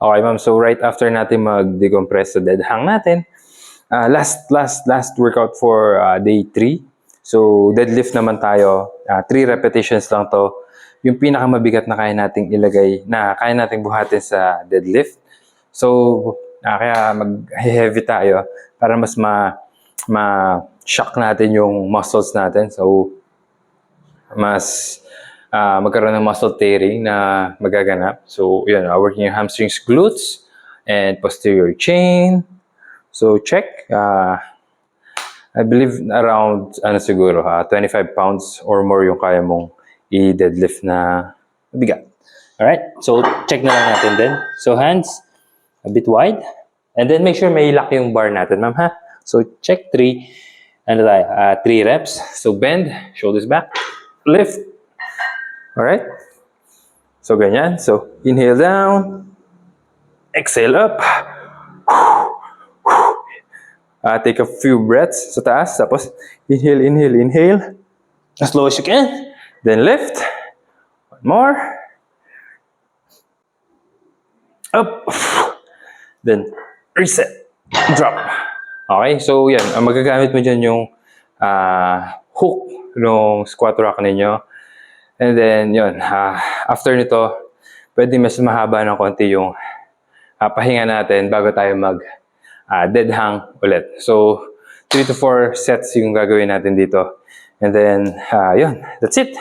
Okay, ma'am. So, right after natin mag-decompress sa dead hang natin, last workout for day 3. So, deadlift naman tayo. 3 repetitions lang to. Yung pinakamabigat na kaya nating ilagay, na kaya nating buhatin sa deadlift. So, kaya mag-heavy tayo para mas ma-shock natin yung muscles natin. So, mas magkaroon ng muscle tearing na magaganap. So, yun, working yung hamstrings, glutes, and posterior chain. So, check. I believe around, 25 pounds or more yung kaya mong i-deadlift na bigat. Alright? So, check na lang natin din. So, hands a bit wide. And then, make sure may lock yung bar natin, ma'am, ha? So, check 3. 3 reps. So, bend, shoulders back, lift. Alright? So, ganyan. So, inhale down. Exhale up. Take a few breaths sa taas. Tapos, inhale, inhale, inhale. As slow as you can. Then lift. One more. Up. Then, reset. Drop. Okay? So, yan. Magagamit mo dyan yung hook ng squat rack ninyo. And then, yun. After nito, pwede mas mahaba ng konti yung pahinga natin bago tayo dead hang ulit. So, 3 to 4 sets yung gagawin natin dito. And then, yun. That's it.